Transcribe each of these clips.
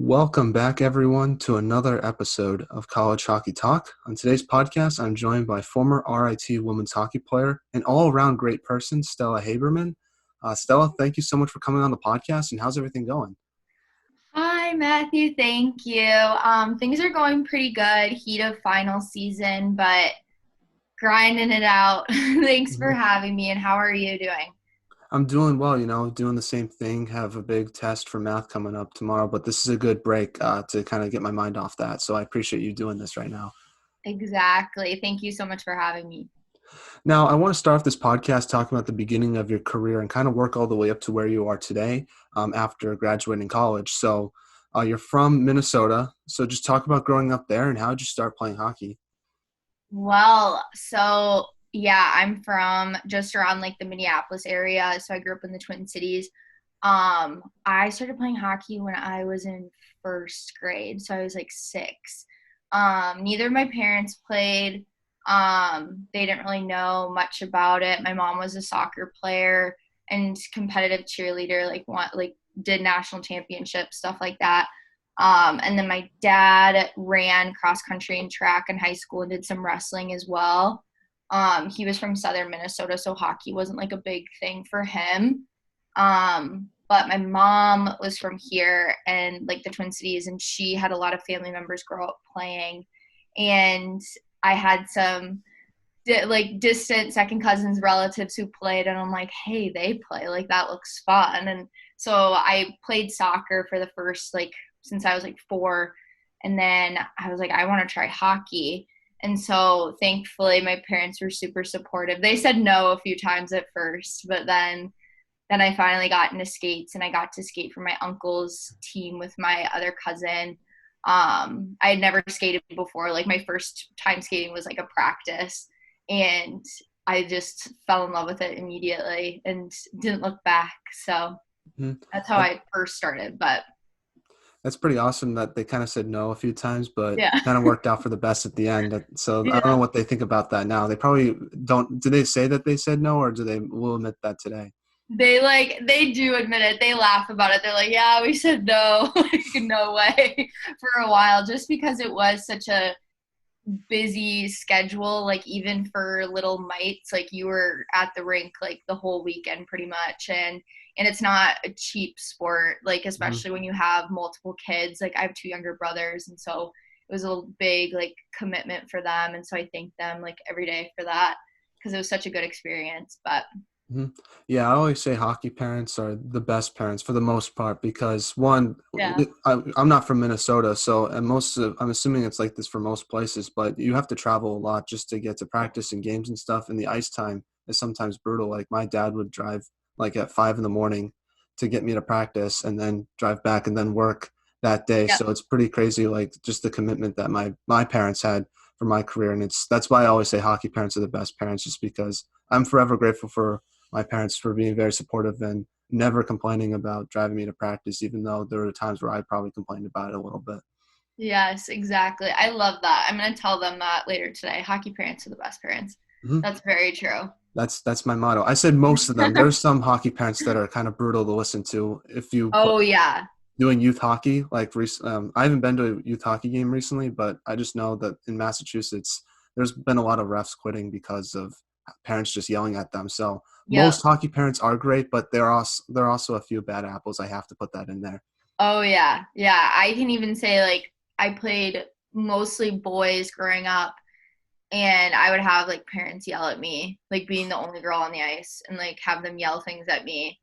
Welcome back, everyone, to another episode of College Hockey Talk. On today's podcast, I'm joined by former RIT women's hockey player and all-around great person, Stella Haberman. Stella, thank you so much for coming on the podcast, and how's everything going? Hi, Matthew. Thank you. Things are going pretty good. Heat of final season, but grinding it out. Thanks for Mhm. having me. And how are you doing? I'm doing well, doing the same thing. Have a big test for math coming up tomorrow, but this is a good break to kind of get my mind off that. So I appreciate you doing this right now. Exactly. Thank you so much for having me. Now, I want to start off this podcast talking about the beginning of your career and kind of work all the way up to where you are today after graduating college. So you're from Minnesota. So just talk about growing up there and how did you start playing hockey? Yeah, I'm from just around like the Minneapolis area. So I grew up in the Twin Cities. I started playing hockey when I was in first grade. So I was like 6. Neither of my parents played. They didn't really know much about it. My mom was a soccer player and competitive cheerleader, like did national championships, stuff like that. And then my dad ran cross country and track in high school and did some wrestling as well. He was from southern Minnesota, so hockey wasn't like a big thing for him. But my mom was from here and like the Twin Cities, and she had a lot of family members grow up playing. And I had some distant second cousins, relatives who played, and I'm like, hey, they play, like that looks fun. And so I played soccer for the first since I was like 4, and then I was like, I want to try hockey. And so thankfully my parents were super supportive. They said no a few times at first, but then I finally got into skates, and I got to skate for my uncle's team with my other cousin. I had never skated before. Like my first time skating was like a practice, and I just fell in love with it immediately and didn't look back. So Mhm. that's how I first started. But That's pretty awesome that they kind of said no a few times, but yeah, kind of worked out for the best at the end. So I don't know yeah. what they think about that now. They probably don't. Do they say that they said no, or do they will admit that today? They do admit it. They laugh about it. They're like, yeah, we said no, like no way for a while, just because it was such a busy schedule, like even for little mites, like you were at the rink like the whole weekend pretty much. And it's not a cheap sport, like Mhm. especially when you have multiple kids. Like I have 2 younger brothers, and so it was a big like commitment for them, and so I thank them like every day for that because it was such a good experience. But Mhm. Yeah, I always say hockey parents are the best parents for the most part because one, yeah, I'm not from Minnesota, so and I'm assuming it's like this for most places, but you have to travel a lot just to get to practice and games and stuff, and the ice time is sometimes brutal. Like my dad would drive like at 5 in the morning to get me to practice, and then drive back and then work that day. yeah. So it's pretty crazy, like just the commitment that my parents had for my career, and that's why I always say hockey parents are the best parents, just because I'm forever grateful for my parents for being very supportive and never complaining about driving me to practice, even though there were times where I probably complained about it a little bit. Yes, exactly. I love that. I'm going to tell them that later today. Hockey parents are the best parents. Hmm. That's very true. That's my motto. I said most of them. There's some hockey parents that are kind of brutal to listen to. If you Oh yeah. doing youth hockey, I haven't been to a youth hockey game recently, but I just know that in Massachusetts, there's been a lot of refs quitting because of parents just yelling at them. So Yep. most hockey parents are great, but there are also a few bad apples. I have to put that in there. Oh yeah. Yeah. I can even say like I played mostly boys growing up, and I would have like parents yell at me, like being the only girl on the ice, and like have them yell things at me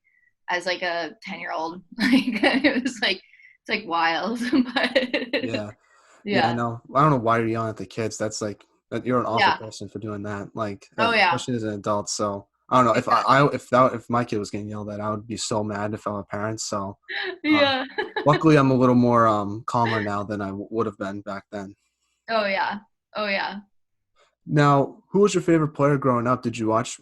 as like a 10-year-old. Like it was like it's like wild. But Yeah. Yeah, I yeah. know. I don't know why you're yelling at the kids. That's like that you're an awful Yeah. person for doing that. Like, Oh yeah. especially as an adult. So I don't know if Exactly. if my kid was getting yelled at, I would be so mad if I were a parent. So, um, Yeah. luckily, I'm a little more calmer now than I would have been back then. Oh yeah. Oh yeah. Now, who was your favorite player growing up? Did you watch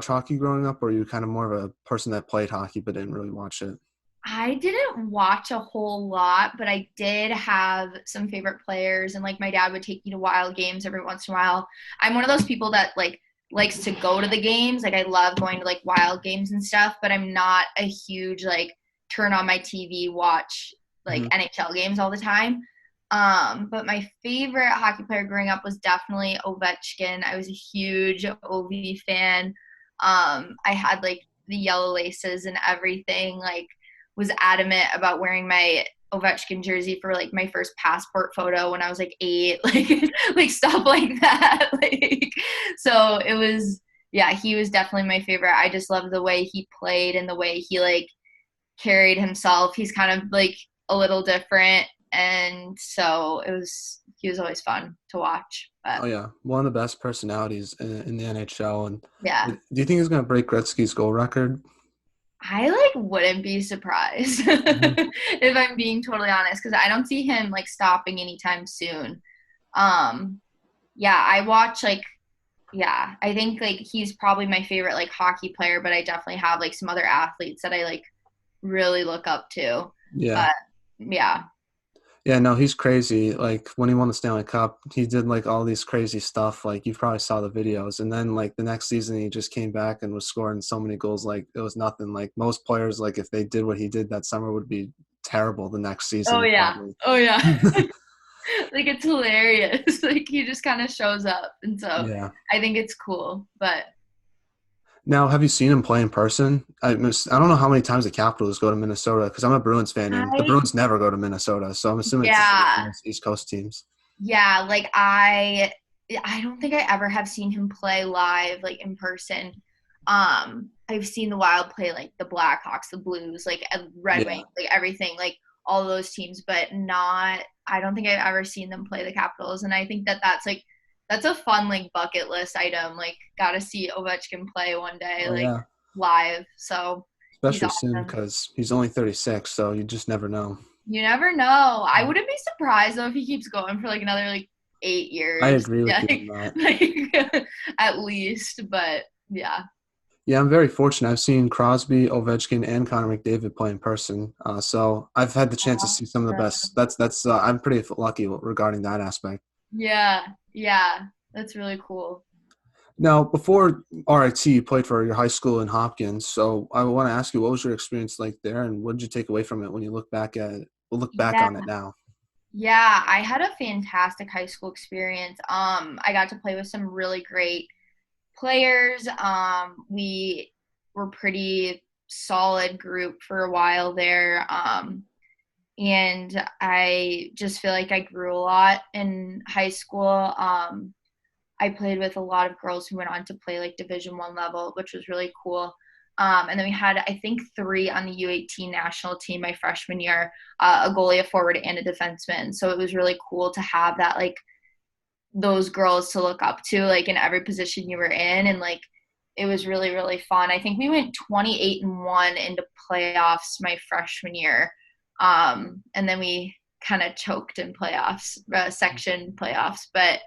hockey growing up, or are you kind of more of a person that played hockey but didn't really watch it? I didn't watch a whole lot, but I did have some favorite players, and like my dad would take me to wild games every once in a while. I'm one of those people that like likes to go to the games. Like I love going to like wild games and stuff, but I'm not a huge like turn on my TV, watch like Hmm. NHL games all the time. But my favorite hockey player growing up was definitely Ovechkin. I was a huge Ovi fan. I had like the yellow laces and everything. Like, was adamant about wearing my Ovechkin jersey for like my first passport photo when I was like 8, like stuff like that. Like, so it was, yeah, he was definitely my favorite. I just loved the way he played and the way he like carried himself. He's kind of like a little different, and so he was always fun to watch. But Oh yeah, one of the best personalities in the NHL. And yeah, do you think he's gonna break Gretzky's goal record? I like wouldn't be surprised Hmm. if I'm being totally honest, because I don't see him like stopping anytime soon. Um, yeah, I watch like, yeah, I think like he's probably my favorite like hockey player, but I definitely have like some other athletes that I like really look up to. Yeah. But yeah. Yeah, no, he's crazy. Like when he won the Stanley Cup, he did like all these crazy stuff. Like you probably saw the videos. And then like the next season he just came back and was scoring so many goals like it was nothing. Like most players, like if they did what he did that summer would be terrible the next Oh season yeah. probably. Oh yeah. Like it's hilarious. Like he just kind of shows up, and so Yeah. I think it's cool. But Now, have you seen him play in person? I don't know how many times the Capitals go to Minnesota because I'm a Bruins fan and the I Bruins never go to Minnesota. So I'm assuming it's one of the yeah, most East Coast teams. yeah. Like I don't think I ever have seen him play live, like in person. I've seen the Wild play like the Blackhawks, the Blues, like Red Yeah. Wings, like everything, like all those teams, but not. I don't think I've ever seen them play the Capitals, and I think that that's like that's a fun like bucket list item. Like, gotta see Ovechkin play one day, Oh, like yeah. live. So he's Especially soon awesome. because he's only 36, so you just never know. You never know. I wouldn't be surprised though if he keeps going for like another like 8 I years. agree with Yeah, you on that. like at least. But yeah. Yeah, I'm very fortunate. I've seen Crosby, Ovechkin, and Connor McDavid play in person. So I've had the chance to see some of the best. That's I'm pretty lucky regarding that aspect. Yeah, yeah. That's really cool. Now, before RIT, you played for your high school in Hopkins. So I want to ask you, what was your experience like there, and what did you take away from it when you look back at it? We'll look back Yeah. on it now. Yeah, I had a fantastic high school experience. I got to play with some really great players. We were pretty solid group for a while there. And I just feel like I grew a lot in high school. I played with a lot of girls who went on to play like Division 1 level, which was really cool. And then we had, I think, 3 on the U18 national team my freshman year, a goalie, a forward, and a defenseman. So it was really cool to have that, like, those girls to look up to, like, in every position you were in. And, like, it was really, really fun. I think we went 28-1 into playoffs my freshman year. And then we kind of choked in playoffs, section playoffs. But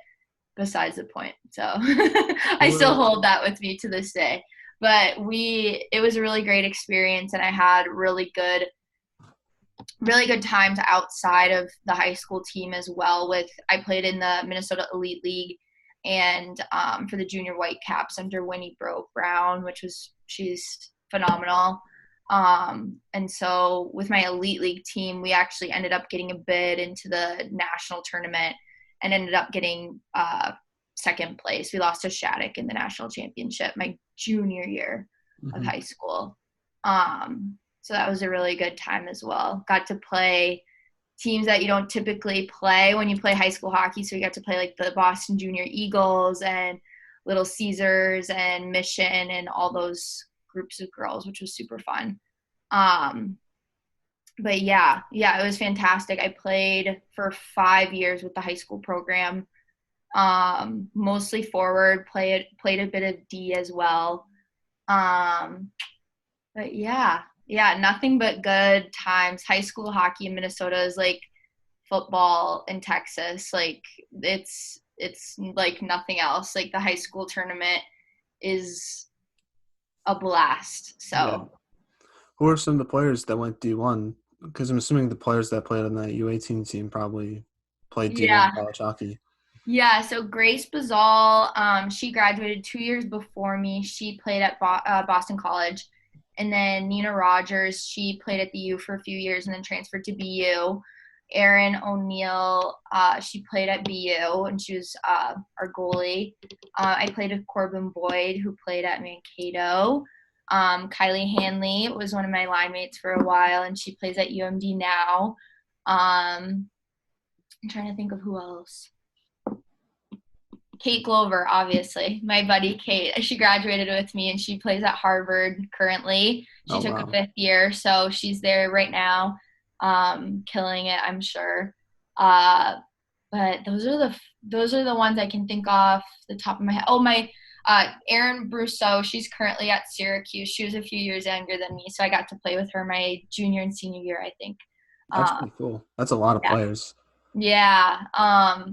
besides the point. So Who I still were hold that with me to this day. But it was a really great experience, and I had really good times outside of the high school team as well. I played in the Minnesota Elite League and for the junior Whitecaps under Winnie Brown, she's phenomenal. And so with my Elite League team, we actually ended up getting a bid into the national tournament and ended up getting second place. We lost to Shattuck in the national championship my junior year of Mhm. high school. So that was a really good time as well. Got to play teams that you don't typically play when you play high school hockey. So we got to play like the Boston Junior Eagles and Little Caesars and Mission and all those groups of girls, which was super fun. Um, but yeah, it was fantastic. I played for 5 years with the high school program, mostly forward, played a bit of D as well. Um, but yeah, nothing but good times. High school hockey in Minnesota is like football in Texas. Like it's like nothing else. Like the high school tournament is a blast. Yeah. So Who are some of the players that went D1? Because I'm assuming the players that played on that U18 team probably played D1 yeah, college hockey. yeah. So Grace Bazal, she graduated 2 years before me. She played at Boston College, And then Nina Rogers, she played at the U for a few years and then transferred to BU. Erin O'Neill, she played at BU and she was our goalie. I played with Corbin Boyd, who played at Mankato. Kylie Hanley was one of my line mates for a while, and she plays at UMD now. I'm trying to think of who else. Kate Glover, obviously, my buddy Kate. She graduated with me and she plays at Harvard currently. She Oh took a wow. 5th year, so she's there right now, killing it, I'm sure. Uh, but those are the ones I can think off the top of my head. Oh, my Erin Brousseau, she's currently at Syracuse. She was a few years younger than me, so I got to play with her my junior and senior year, I think. That's Um, pretty cool. That's a lot of yeah. players. Yeah,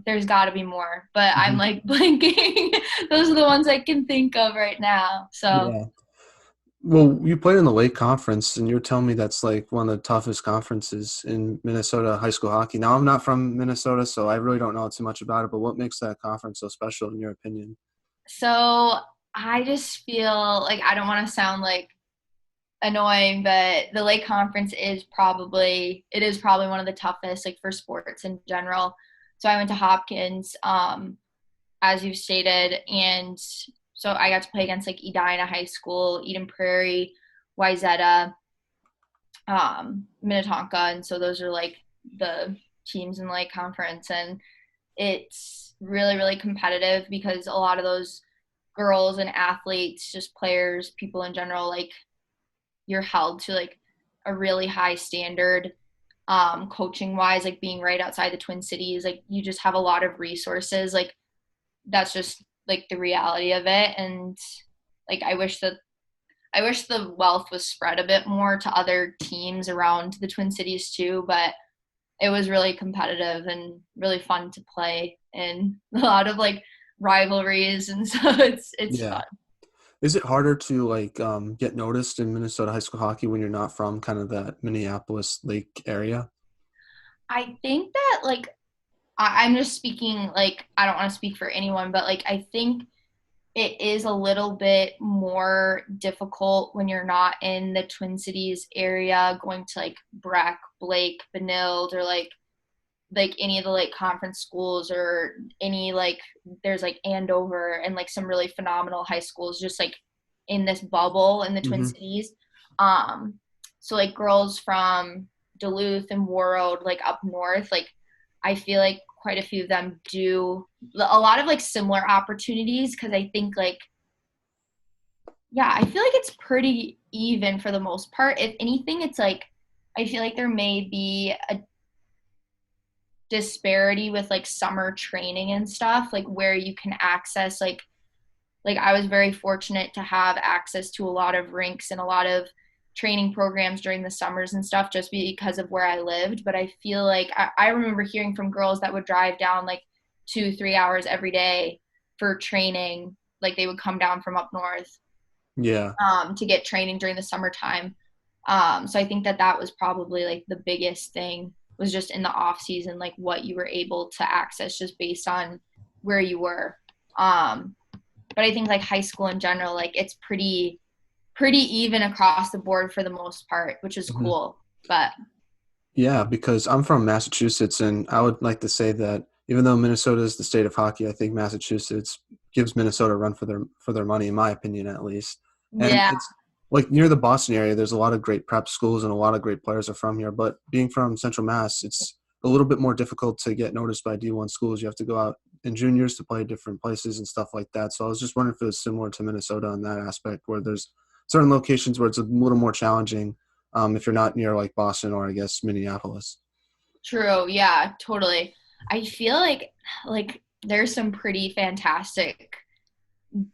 there's got to be more, but I'm Hmm. like blanking. Those are the ones I can think of right now. So, Yeah. Well, you played in the Lake Conference, and you're telling me that's like one of the toughest conferences in Minnesota high school hockey. Now, I'm not from Minnesota, so I really don't know too much about it, but what makes that conference so special in your opinion? so I just feel like I don't want to sound like annoying, but the Lake Conference is probably one of the toughest, like for sports in general. So I went to Hopkins, as you stated, and so I got to play against like Edina High School, Eden Prairie, Wayzata, Minnetonka, and so those are like the teams in the Lake Conference, and it's really really competitive because a lot of those girls and athletes, just players, people in general, like you're held to like a really high standard, coaching wise, like being right outside the Twin Cities, like you just have a lot of resources, like that's just like the reality of it. And like I wish the wealth was spread a bit more to other teams around the Twin Cities too, but it was really competitive and really fun to play and a lot of like rivalries, and so it's Yeah. fun. Is it harder to like get noticed in Minnesota high school hockey when you're not from kind of that Minneapolis Lake area? I think that like I'm just speaking, like I don't want to speak for anyone, but like I think it is a little bit more difficult when you're not in the Twin Cities area, going to like Breck, Blake, Benilde, or like any of the like conference schools, or any like there's like Andover and like some really phenomenal high schools just like in this bubble in the Twin Hmm. Cities. Um, so like girls from Duluth and Warroad, like up north, like I feel like quite a few of them do a lot of like similar opportunities, because I think like yeah, I feel like it's pretty even for the most part. If anything, it's like I feel like there may be a disparity with like summer training and stuff, like where you can access like I was very fortunate to have access to a lot of rinks and a lot of training programs during the summers and stuff, just because of where I lived. But I feel like I remember hearing from girls that would drive down like 2-3 hours every day for training, like they would come down from up north, Yeah. to get training during the summertime. So I think that that was probably like the biggest thing, was just in the off season, like what you were able to access just based on where you were. Um, but I think like high school in general, like it's pretty even across the board for the most part, which is Mhm. cool. But Yeah, because I'm from Massachusetts, and I would like to say that even though Minnesota is the state of hockey, I think Massachusetts gives Minnesota a run for their money, in my opinion, at least. And yeah, it's like near the Boston area. There's a lot of great prep schools, and a lot of great players are from here. But being from Central Mass, it's a little bit more difficult to get noticed by D1 schools. You have to go out in juniors to play different places and stuff like that. So I was just wondering if it was similar to Minnesota in that aspect, where there's certain locations where it's a little more challenging if you're not near like Boston or I guess Minneapolis. true. Yeah, totally. I feel like there's some pretty fantastic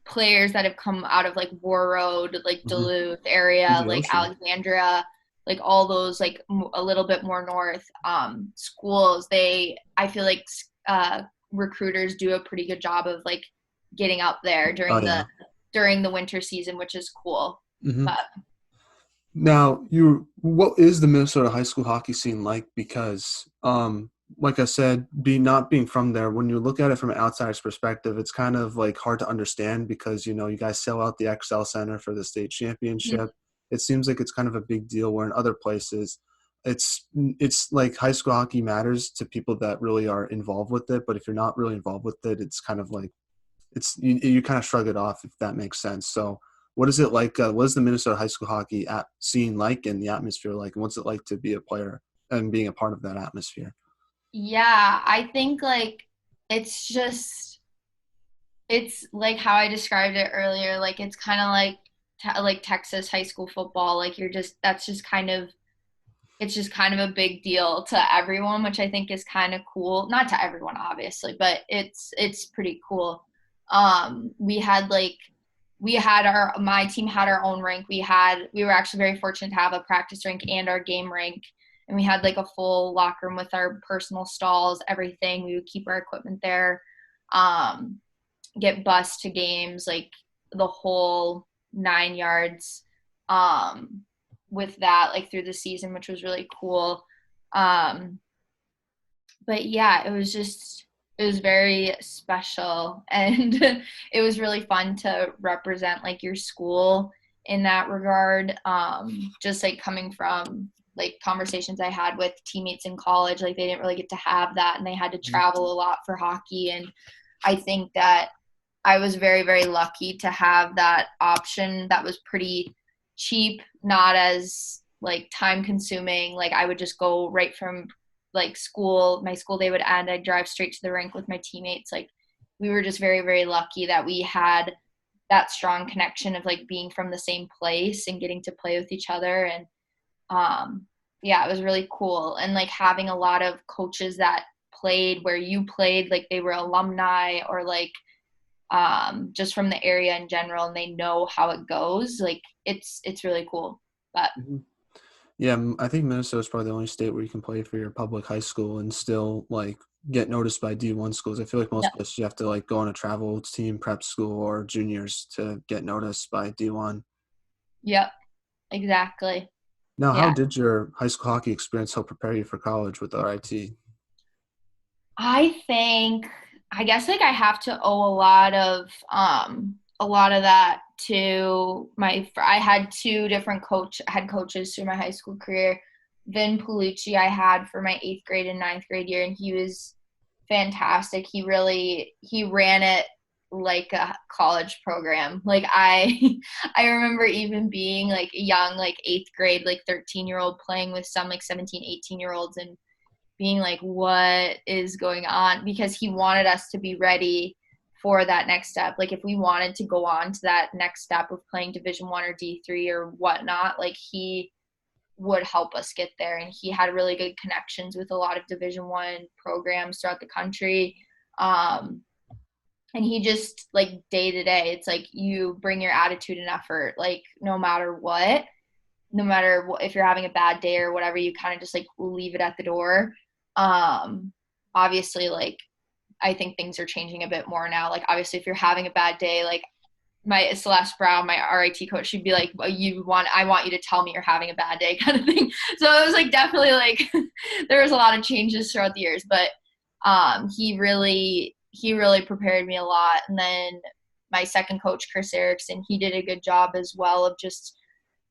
players that have come out of like Warroad, like Mm-hmm. Duluth area, The like ocean. Alexandria, like all those like a little bit more north, schools. I feel like recruiters do a pretty good job of like getting up there Oh during the yeah. winter season, which is cool. Hmm. But Now, what is the Minnesota high school hockey scene like? Because, like I said, not being from there, when you look at it from an outsider's perspective, it's kind of like hard to understand because you know you guys sell out the XL Center for the state championship. it seems like it's kind of a big deal, where in other places it's like high school hockey matters to people that really are involved with it, but if you're not really involved with it, it's kind of like you kind of shrug it off, if that makes sense. So what is it like, what is the Minnesota high school hockey scene like, and the atmosphere like, and what's it like to be a player and being a part of that atmosphere? Yeah, I think like it's just it's like how I described it earlier. Like it's kind of like like Texas high school football. Like you're just that's just kind of it's just kind of a big deal to everyone, which I think is kind of cool. Not to everyone, obviously, but it's pretty cool. We had like we had our my team had our own rink. We were actually very fortunate to have a practice rink and our game rink, and we had like a full locker room with our personal stalls, everything. We would keep our equipment there. Um, get bused to games, like the whole 9 yards. Um, with that, like through the season, which was really cool. Um, but yeah, it was very special, and it was really fun to represent like your school in that regard. Just like coming from like conversations I had with teammates in college, like they didn't really get to have that, and they had to travel a lot for hockey. And I think that I was very, very lucky to have that option that was pretty cheap, not as like time consuming. Like I would just go right from like school, my school day would end, I'd drive straight to the rink with my teammates. Like we were just very, very lucky that we had that strong connection of like being from the same place and getting to play with each other. And yeah, it was really cool. And like having a lot of coaches that played where you played, like they were alumni or like just from the area in general, and they know how it goes. Like it's really cool. But Mhm. Yeah, I think Minnesota is probably the only state where you can play for your public high school and still like get noticed by D1 schools. I feel like yeah, most places you have to like go on a travel team, prep school, or juniors to get noticed by D1. yep, exactly. Now, how Yeah. did your high school hockey experience help prepare you for college with RIT? I think I guess like I have to owe a lot of that to I had two different head coaches through my high school career. Vin Palucci I had for my 8th grade and 9th grade year, and he was fantastic. He ran it like a college program. Like I remember even being like young, like 8th grade, like 13-year-old playing with some like 17, 18-year olds and being like, what is going on? Because he wanted us to be ready for that next step. Like if we wanted to go on to that next step of playing Division 1 or D3 or whatnot, like he would help us get there. And he had really good connections with a lot of Division 1 programs throughout the country. Um, and he just like day to day, it's like you bring your attitude and effort, like no matter what, no matter what, if you're having a bad day or whatever, you kind of just like leave it at the door. Um, obviously, like I think things are changing a bit more now. Like obviously, if you're having a bad day, like my Celeste Brown, my RIT coach, she'd be like, well, I want you to tell me you're having a bad day," kind of thing. So it was like definitely like there was a lot of changes throughout the years, but he really prepared me a lot. And then my second coach, Chris Erickson, he did a good job as well of just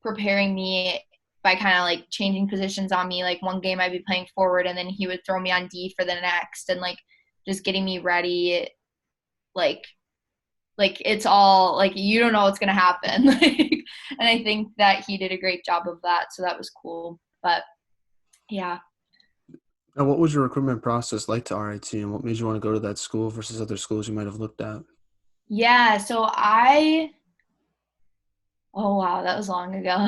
preparing me by kind of like changing positions on me. Like one game I'd be playing forward and then he would throw me on D for the next, and like just getting me ready. Like it's all like you don't know what's gonna happen. Like, and I think that he did a great job of that. So that was cool. But yeah. Now, what was your recruitment process like to RIT, and what made you want to go to that school versus other schools you might have looked at? Yeah. So I oh wow, that was long ago.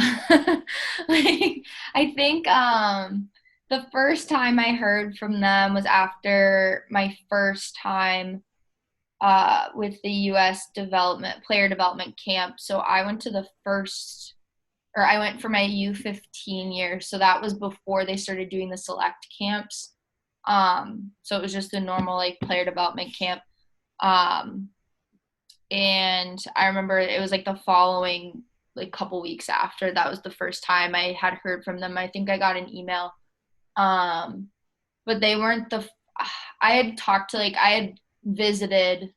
Like I think the first time I heard from them was after my first time with the U.S. player development camp. So I went to the first, or I went for my U15 year. So that was before they started doing the select camps. So it was just a normal like player development camp. Um, and I remember it was like the following like couple weeks after that was the first time I had heard from them. I think I got an email. Um, but they weren't I had talked to like I had visited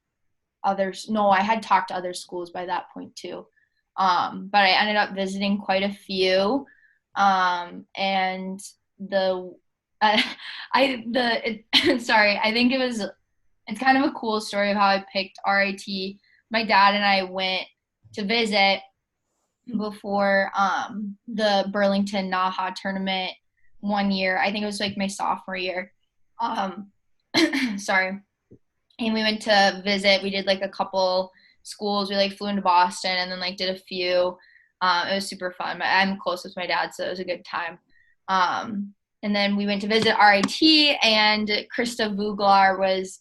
others. No, I had talked to other schools by that point too. But I ended up visiting quite a few. And the sorry, I think it's kind of a cool story of how I picked RIT. My dad and I went to visit before the Burlington Naha tournament one year. I think it was like my sophomore year. Um, sorry. And we went to visit. We did like a couple schools. We like flew into Boston and then like did a few. It was super fun. I'm close with my dad, so it was a good time. And then we went to visit RIT, and Krista Vuglar was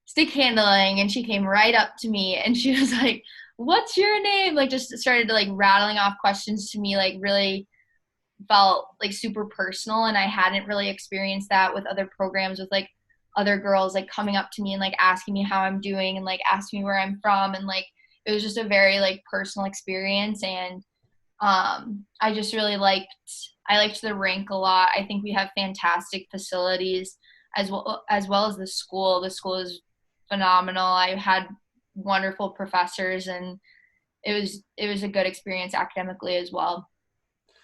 stick handling, and she came right up to me and she was like, "What's your name?" Like just started to like rattling off questions to me, like really felt like super personal, and I hadn't really experienced that with other programs with like other girls like coming up to me and like asking me how I'm doing and like asking me where I'm from, and like it was just a very like personal experience. And I just really liked the rink a lot. I think we have fantastic facilities as well as the school. The school is phenomenal. I had wonderful professors, and it was a good experience academically as well.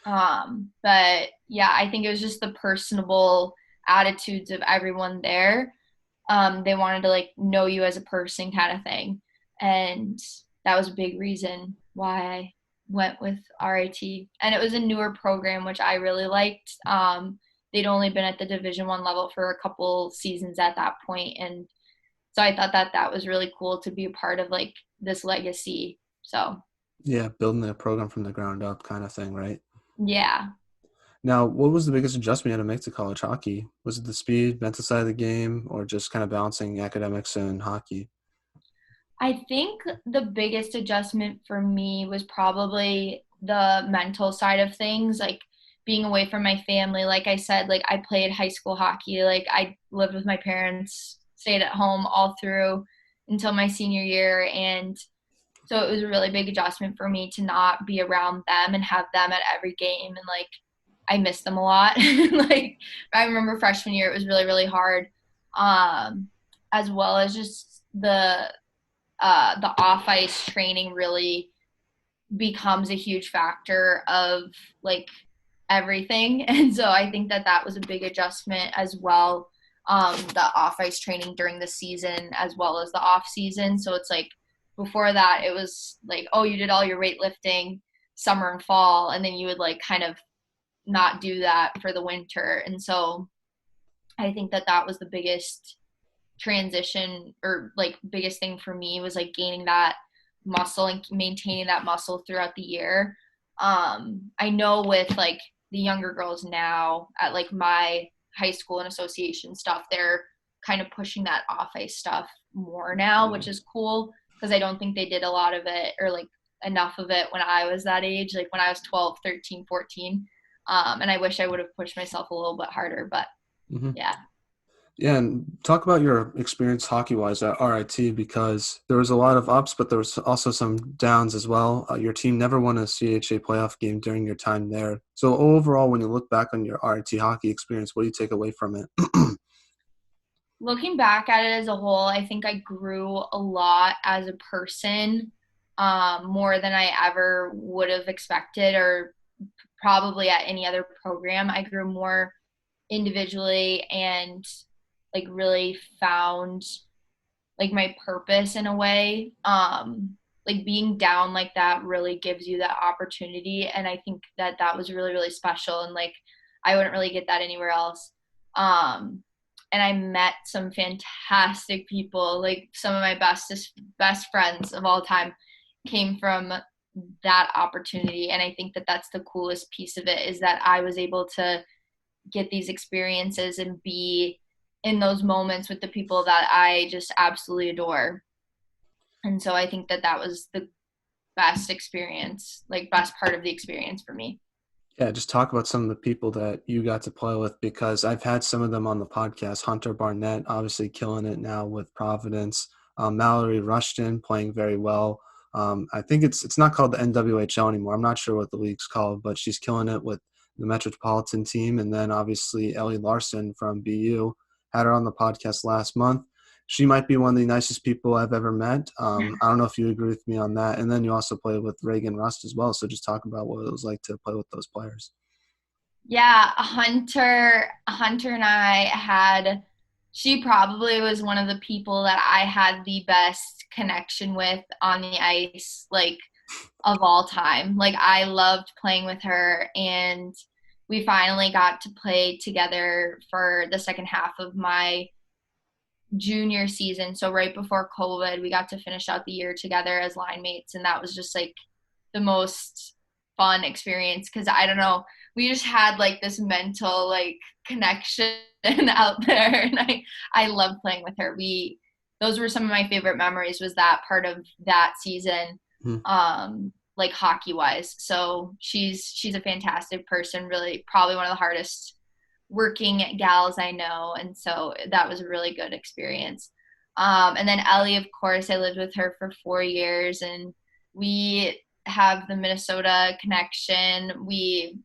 But yeah, I think it was just the personable attitudes of everyone there. They wanted to like know you as a person kind of thing. And that was a big reason why I went with RIT. And it was a newer program, which I really liked. They'd only been at the Division 1 level for a couple seasons at that point. And so I thought that that was really cool to be a part of like this legacy. So Yeah, building a program from the ground up kind of thing, right? yeah. Now, what was the biggest adjustment you had to make to college hockey? Was it the speed, mental side of the game, or just kind of balancing academics and hockey? I think the biggest adjustment for me was probably the mental side of things, like being away from my family. Like I said, like I played high school hockey, like I lived with my parents, stayed at home all through until my senior year. And so it was a really big adjustment for me to not be around them and have them at every game. And like I miss them a lot. Like I remember freshman year, it was really, really hard. Um, as well as just the off ice training really becomes a huge factor of like everything. And so I think that that was a big adjustment as well. The off ice training during the season as well as the off season. So it's like before that, it was like, oh, you did all your weightlifting summer and fall, and then you would like kind of not do that for the winter. And so I think that that was the biggest transition or like biggest thing for me was like gaining that muscle and maintaining that muscle throughout the year. I know with like the younger girls now at like my high school and association stuff, they're kind of pushing that off ice stuff more now, which is cool because I don't think they did a lot of it or like enough of it when I was that age, like when I was 12, 13, 14. And I wish I would have pushed myself a little bit harder, but Hmm. yeah. Yeah, and talk about your experience hockey-wise at RIT because there was a lot of ups, but there was also some downs as well. Your team never won a CHA playoff game during your time there. So overall, when you look back on your RIT hockey experience, what do you take away from it? Looking back at it as a whole, I think I grew a lot as a person, more than I ever would have expected or probably at any other program. I grew more individually and like really found like my purpose in a way. Like being down like that really gives you that opportunity, and I think that that was really really special, and like I wouldn't really get that anywhere else. Um, and I met some fantastic people. Like some of my best friends of all time came from that opportunity, and I think that that's the coolest piece of it is that I was able to get these experiences and be in those moments with the people that I just absolutely adore. And so I think that that was the best experience, like best part of the experience for me. Yeah, just talk about some of the people that you got to play with because I've had some of them on the podcast. Hunter Barnett, obviously killing it now with Providence. Mallory Rushton playing very well. I think it's not called the NWHL anymore. I'm not sure what the league's called, but she's killing it with the Metropolitan team. And then obviously Ellie Larson from BU had her on the podcast last month. she might be one of the nicest people I've ever met. I don't know if you agree with me on that. And then you also played with Reagan Rust as well. So just talk about what it was like to play with those players. Yeah, Hunter and I had, she probably was one of the people that I had the best connection with on the ice, like of all time. Like I loved playing with her, and we finally got to play together for the second half of my junior season. So right before COVID, we got to finish out the year together as line mates, and that was just like the most fun experience because I don't know, we just had like this mental like connection out there, and I loved playing with her. We Those were some of my favorite memories, was that part of that season, Mhm. like hockey wise. So she's a fantastic person, really probably one of the hardest working gals I know, and so that was a really good experience. And then Ellie, of course, I lived with her for 4 years, and we have the Minnesota connection.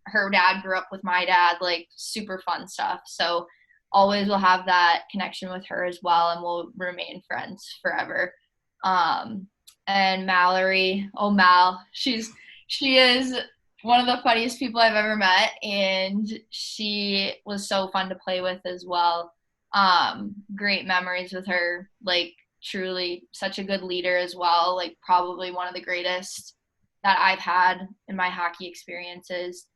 Her dad grew up with my dad, like super fun stuff. So always will have that connection with her as well, and we'll remain friends forever. Um, and Mallory, oh Mal, she is one of the funniest people I've ever met, and she was so fun to play with as well. Great memories with her, like truly such a good leader as well, like probably one of the greatest that I've had in my hockey experiences.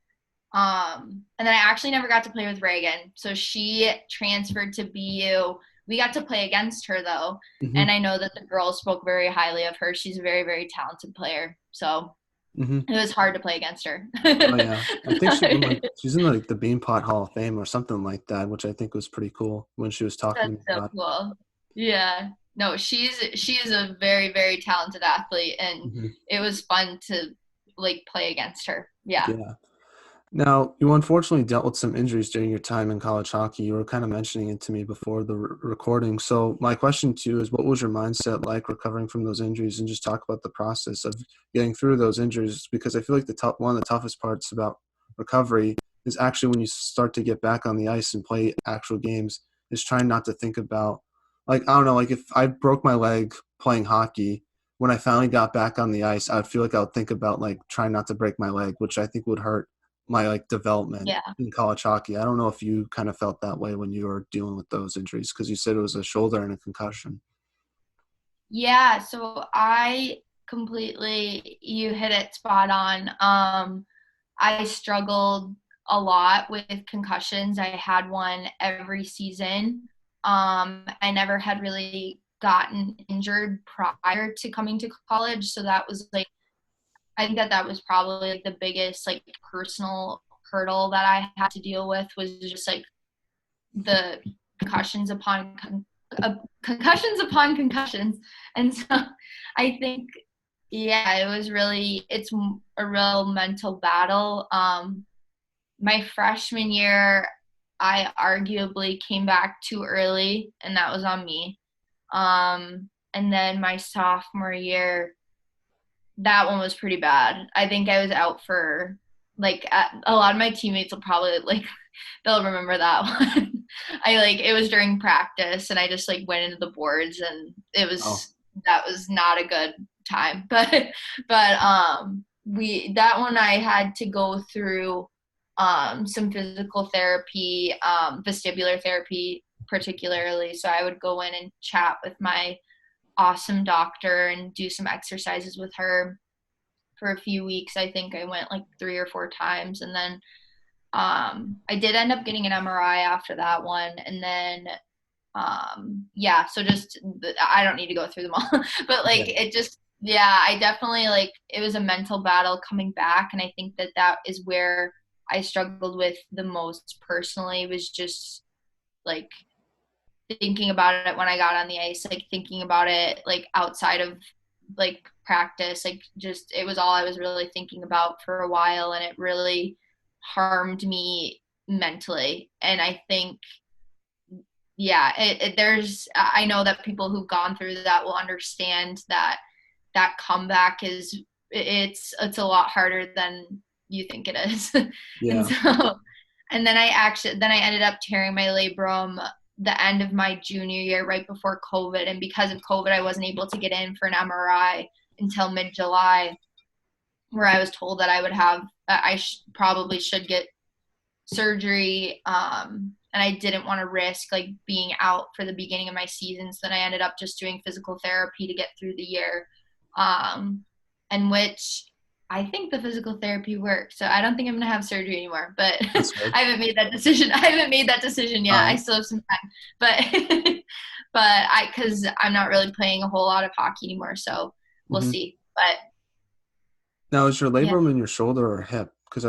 And then I actually never got to play with Reagan. So she transferred to BU. We got to play against her though. Hmm. And I know that the girls spoke very highly of her. She's a very, very talented player. So Hmm. it was hard to play against her. Oh yeah, I think she's in like the Beanpot Hall of Fame or something like that, which I think was pretty cool when she was talking to That's me so about cool. Yeah. No, she is a very, very talented athlete, it. and Hmm. it was fun to like play against her. Yeah. Yeah. Now, you unfortunately dealt with some injuries during your time in college hockey. You were kind of mentioning it to me before the recording. So, my question to you is, what was your mindset like recovering from those injuries, and just talk about the process of getting through those injuries? Because I feel like one of the toughest parts about recovery is actually when you start to get back on the ice and play actual games, is trying not to think about, like, I don't know, like if I broke my leg playing hockey, when I finally got back on the ice, I would feel like I would think about like trying not to break my leg, which I think would hurt my like development Yeah. in college hockey. I don't know if you kind of felt that way when you were dealing with those injuries, because you said it was a shoulder and a concussion. Yeah, so I completely, you hit it spot on. I struggled a lot with concussions. I had one every season. I never had really gotten injured prior to coming to college, so that was like, I think that that was probably like the biggest like personal hurdle that I had to deal with, was just like the concussions upon concussions upon concussions. And so I think, yeah, it was really, it's a real mental battle. My freshman year, I arguably came back too early, and that was on me. And then my sophomore year, that one was pretty bad. I think I was out for like, a lot of my teammates will probably like, they'll remember that one. I like, it was during practice, and I just like went into the boards, and it Oh, was, that was not a good time. But we, that one I had to go through some physical therapy, vestibular therapy particularly. So I would go in and chat with my awesome doctor and do some exercises with her for a few weeks. I think I went like 3 or 4 times, and then I did end up getting an MRI after that one, and then yeah, so just, I don't need to go through them all, but like yeah. it just, yeah, I definitely, like, it was a mental battle coming back, and I think that that is where I struggled with the most personally, was just like thinking about it when I got on the ice, like thinking about it like outside of like practice, like just, it was all I was really thinking about for a while, and it really harmed me mentally. And I think, yeah, there's, I know that people who've gone through that will understand that that comeback is, it's a lot harder than you think it is. And Yeah. so, and then I ended up tearing my labrum the end of my junior year, right before COVID. And because of COVID, I wasn't able to get in for an MRI until mid-July, where I was told that I would have, probably should get surgery. And I didn't want to risk like being out for the beginning of my season. So then I ended up just doing physical therapy to get through the year. And which I think the physical therapy worked. So I don't think I'm going to have surgery anymore, but That's good. I haven't made that decision. I haven't made that decision All yet. I right. still have some time, but, cause I'm not really playing a whole lot of hockey anymore. So we'll Mm-hmm. see. But Now, is your yeah. labrum in your shoulder or hip? Because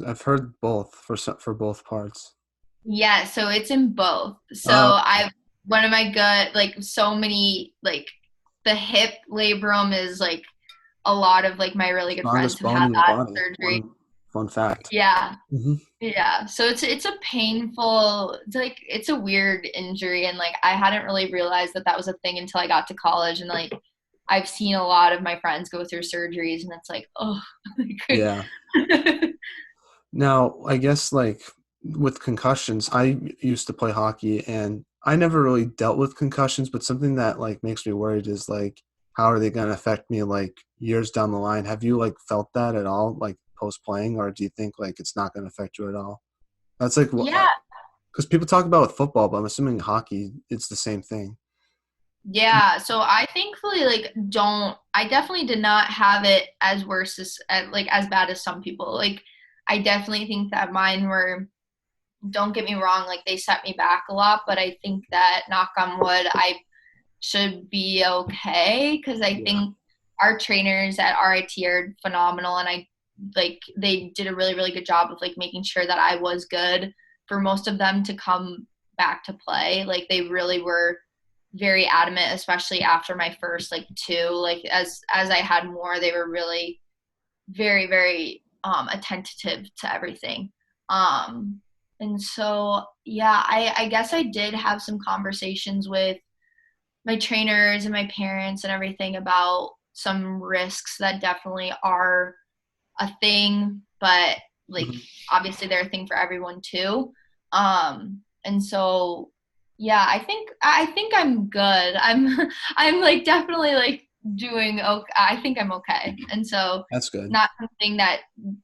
I've heard both for both parts. Yeah, so it's in both. So Oh, I one of my good like so many like the hip labrum is like a lot of like my really good friends strongest have bone had in your that body. surgery. One fun fact. Yeah. Hmm. Yeah. So it's a painful, it's like it's a weird injury, and like I hadn't really realized that that was a thing until I got to college, and like I've seen a lot of my friends go through surgeries, and it's like, oh, Yeah. Now, I guess like with concussions, I used to play hockey and I never really dealt with concussions, but something that like makes me worried is like how are they going to affect me like years down the line? Have you like felt that at all like post playing, or do you think like it's not going to affect you at all? That's like what Yeah. because people talk about with football, but I'm assuming hockey it's the same thing. Yeah, so I thankfully like don't I definitely did not have it as worse like as bad as some people. Like I definitely think that mine were, don't get me wrong, like they set me back a lot, but I think that knock on wood, I should be okay because I Yeah. think our trainers at RIT are phenomenal, and I like they did a really really good job of like making sure that I was good for most of them to come back to play. Like they really were very adamant, especially after my first like two. Like as I had more, they were really very very attentive to everything. Um, and so yeah, I guess I did have some conversations with my trainers and my parents and everything about some risks that definitely are a thing, but like Mhm. obviously they're a thing for everyone too. And so yeah, I think I'm good. I'm like definitely like doing okay. I think I'm okay. And so That's good. not something that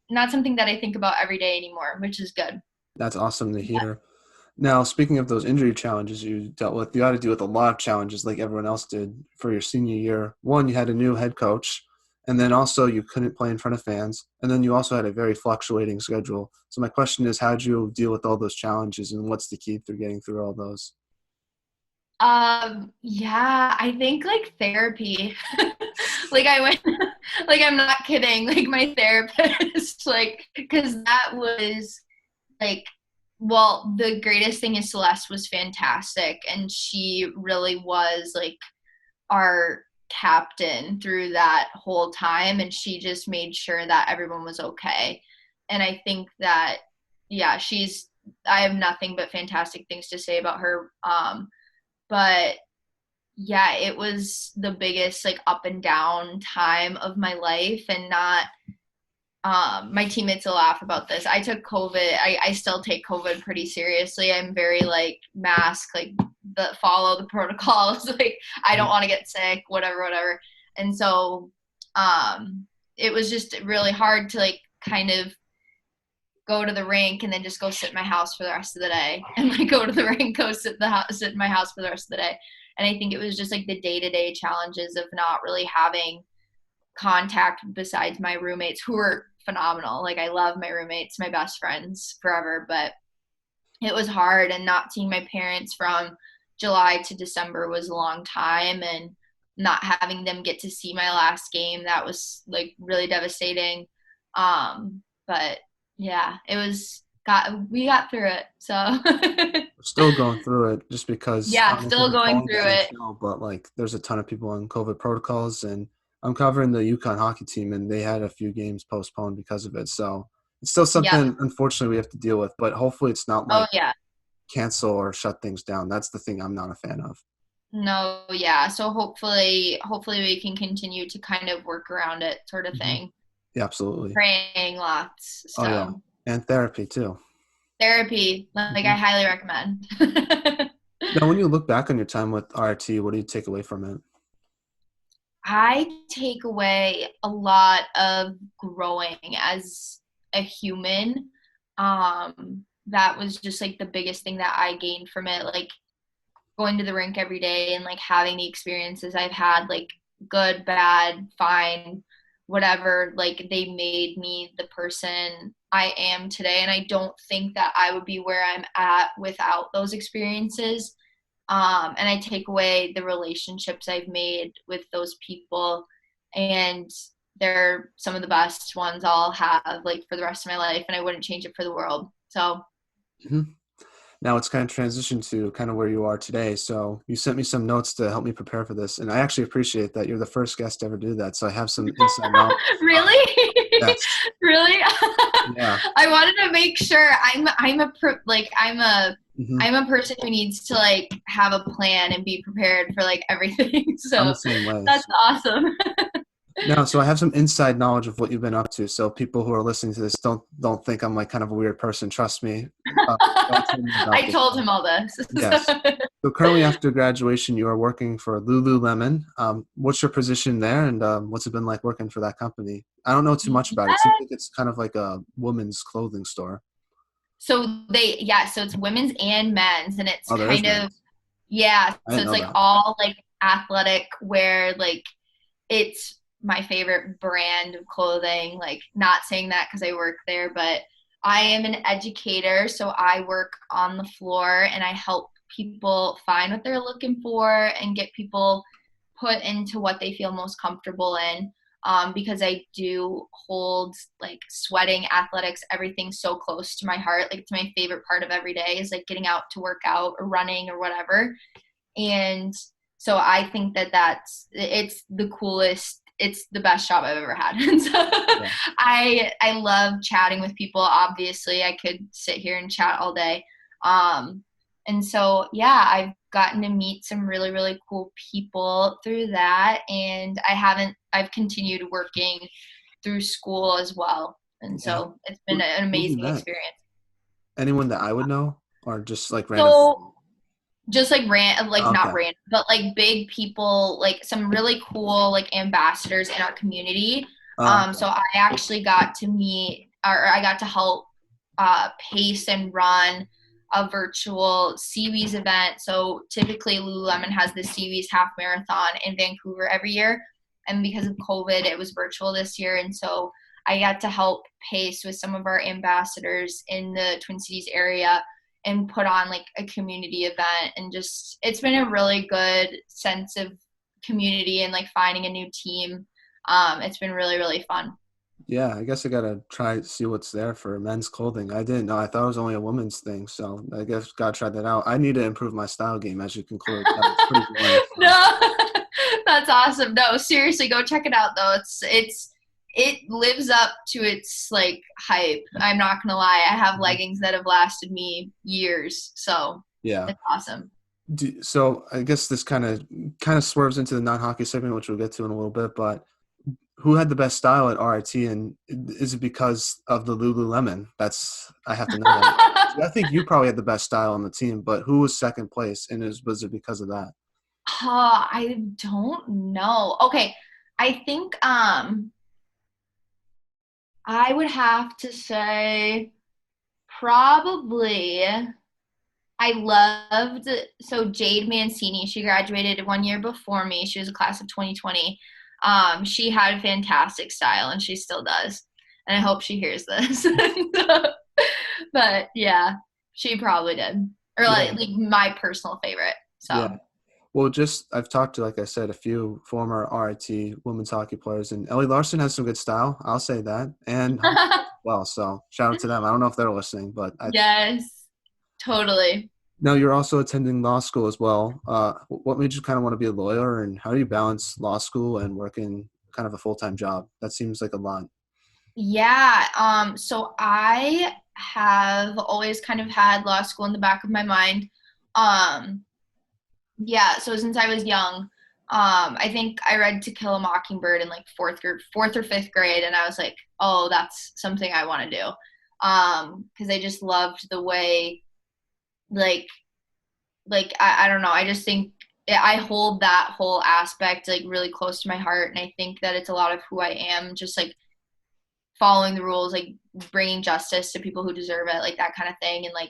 not something that I think about every day anymore, which is good. That's awesome to hear. Now, speaking of those injury challenges you dealt with, you had to deal with a lot of challenges like everyone else did for your senior year. One, you had a new head coach, and then also you couldn't play in front of fans, and then you also had a very fluctuating schedule. So my question is, how'd you deal with all those challenges, and what's the key through getting through all those? Yeah, I think like therapy. Like I went, like I'm not kidding. Like my therapist, like, because that was like, well, the greatest thing is Celeste was fantastic, and she really was like our captain through that whole time, and she just made sure that everyone was okay. And I think that, yeah, I have nothing but fantastic things to say about her. But yeah, it was the biggest like up and down time of my life, and not my teammates will laugh about this. I took COVID. I still take COVID pretty seriously. I'm very like mask, like the follow the protocols. Like I don't Mhm. want to get sick, whatever, whatever. And so it was just really hard to like kind of go to the rink and then just go sit in my house for the rest of the day, and like go to the rink, go sit in my house for the rest of the day. And I think it was just like the day-to-day challenges of not really having contact besides my roommates, who were phenomenal. Like I love my roommates, my best friends forever, but it was hard, and not seeing my parents from July to December was a long time, and not having them get to see my last game, that was like really devastating. But yeah, it was got we got through it. So We're still going through it just because I yeah, don't know if you've still been going following the through it. NHL, but like there's a ton of people on COVID protocols, and I'm covering the Yukon hockey team, and they had a few games postponed because of it. So it's still Yep. something, unfortunately, we have to deal with, but hopefully it's not Oh like yeah. cancel or shut things down. That's the thing I'm not a fan of. No, yeah. So hopefully we can continue to kind of work around it, sort of Hmm. thing. Yeah, absolutely. Praying lots. Oh, yeah. So And therapy too. therapy, like I Hmm. highly recommend. Now, when you look back on your time with RT, what do you take away from it? I take away a lot of growing as a human. That was just like the biggest thing that I gained from it. Like going to the rink every day and like having the experiences I've had, like good, bad, fine, whatever, like they made me the person I am today. And I don't think that I would be where I'm at without those experiences. And I take away the relationships I've made with those people, and they're some of the best ones I'll have like for the rest of my life, and I wouldn't change it for the world. So Mhm. Now it's kind of transitioned to kind of where you are today. So you sent me some notes to help me prepare for this, and I actually appreciate that. You're the first guest to ever do that, so I have some inside knowledge. really, Yes, really, yeah. I wanted to make sure like Hmm. I'm a person who needs to like have a plan and be prepared for like everything. I'm the So same way. that's awesome. No, so I have some inside knowledge of what you've been up to. So people who are listening to this don't think I'm like kind of a weird person. Trust me. Don't tell me about I this. told him all this. Yes. So currently, after graduation, you are working for Lululemon. What's your position there, and what's it been like working for that company? I don't know too much about it. It seems like it's kind of like a women's clothing store. So it's women's and men's, and it's Oh, there is kind of, men's. yeah, I so didn't it's know like that. all like athletic wear, like it's my favorite brand of clothing. Like, not saying that because I work there, but I am an educator, so I work on the floor and I help people find what they're looking for and get people put into what they feel most comfortable in. Because I do hold like sweating, athletics, everything so close to my heart. Like, it's my favorite part of every day is like getting out to work out or running or whatever. And so I think that it's the coolest, it's the best job I've ever had. And so Yeah. I love chatting with people. Obviously I could sit here and chat all day. And so yeah, I've gotten to meet some really really cool people through that, and I've continued working through school as well, and Yeah. so it's been an Who have you amazing met? experience. Anyone that I would know, or just like random? So just like like Oh, not okay. random, but like big people, like some really cool like ambassadors in our community. Oh, So okay. I actually got to meet, or I got to help pace and run a virtual Seawees event. So typically Lululemon has the Seawees half marathon in Vancouver every year, and because of COVID, it was virtual this year, and so I got to help pace with some of our ambassadors in the Twin Cities area and put on like a community event, and just it's been a really good sense of community and like finding a new team. It's been really really fun. Yeah, I guess I gotta try to see what's there for men's clothing. I didn't know. I thought it was only a women's thing, so I guess gotta try that out. I need to improve my style game, as you can clearly tell. It's pretty boring. So No, that's awesome. No, seriously, go check it out though. It lives up to its like hype. I'm not gonna lie. I have mhm. leggings that have lasted me years, so Yeah. it's awesome. So I guess this kind of swerves into the non-hockey segment, which we'll get to in a little bit. But who had the best style at RIT, and is it because of the Lululemon? I have to know that. I think you probably had the best style on the team, but who was second place, and was it because of that? I don't know. Okay, I think I would have to say probably I loved, so Jade Mancini, she graduated 1 year before me. She was a class of 2020. She had fantastic style and she still does. And I hope she hears this. But yeah, she probably did. Or Yeah, like my personal favorite. yeah. So Well, just I've talked to, like I said, a few former RIT women's hockey players, and Ellie Larson has some good style. I'll say that, and well, so shout out to them. I don't know if they're listening, but yes, totally. now you're also attending law school as well. What made you kind of want to be a lawyer, and how do you balance law school and working kind of a full-time job? That seems like a lot. Yeah, so I have always kind of had law school in the back of my mind. Um, yeah, so since I was young, I think I read To Kill a Mockingbird in like fourth or fifth grade, and I was like, oh, that's something I want to do. Because I just loved the way like like I don't know. I just think I hold that whole aspect like really close to my heart, and I think that it's a lot of who I am. Just like following the rules, like bringing justice to people who deserve it, like that kind of thing, and like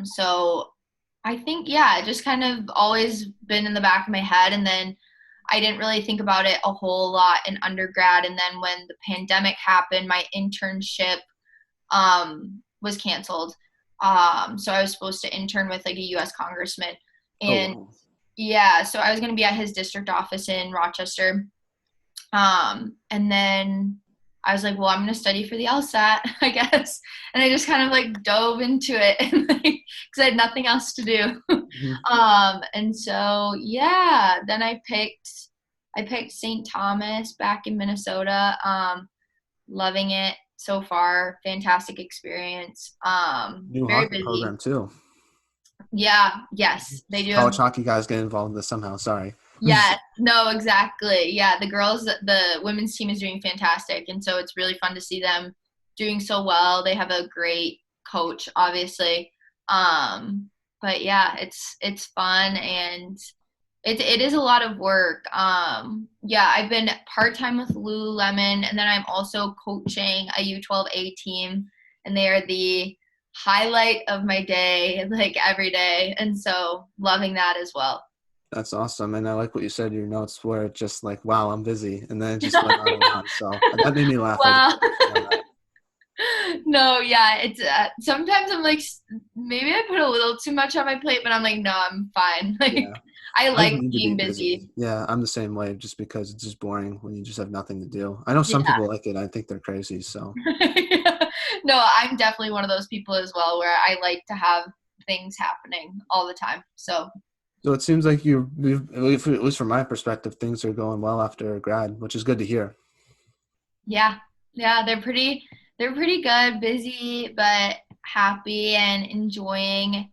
so I think yeah, it just kind of always been in the back of my head, and then I didn't really think about it a whole lot in undergrad, and then when the pandemic happened, my internship was canceled. So I was supposed to intern with like a U.S. congressman, Oh and wow. yeah, so I was going to be at his district office in Rochester. And then I was like, well, I'm going to study for the LSAT, I guess. And I just kind of like dove into it and like, cause I had nothing else to do. Mhm. And so, yeah, then I picked St. Thomas back in Minnesota. Loving it so far. Fantastic experience. New Very hockey busy. program too. Yeah. Yes. They do have. College hockey guys get involved in this somehow. Sorry. Yes, no, exactly. Yeah, the women's team is doing fantastic. And so it's really fun to see them doing so well. They have a great coach, obviously. Um, but yeah, it's fun and it is a lot of work. Yeah, I've been part-time with Lululemon, and then I'm also coaching a U12A team, and they are the highlight of my day, like every day. And so loving that as well. That's awesome. And I like what you said, your notes were just like, wow, I'm busy. And then it just went on and on. So that made me laugh every Wow. time I saw that. No, yeah, it's sometimes I'm like maybe I put a little too much on my plate, but I'm like no, I'm fine. Like Yeah. I I like need to be being busy. busy. Yeah, I'm the same way just because it's just boring when you just have nothing to do. I know some Yeah. people like it. I think they're crazy. So, No, I'm definitely one of those people as well where I like to have things happening all the time. So, so it seems like at least from my perspective, things are going well after grad, which is good to hear. yeah. Yeah, they're pretty good, busy but happy and enjoying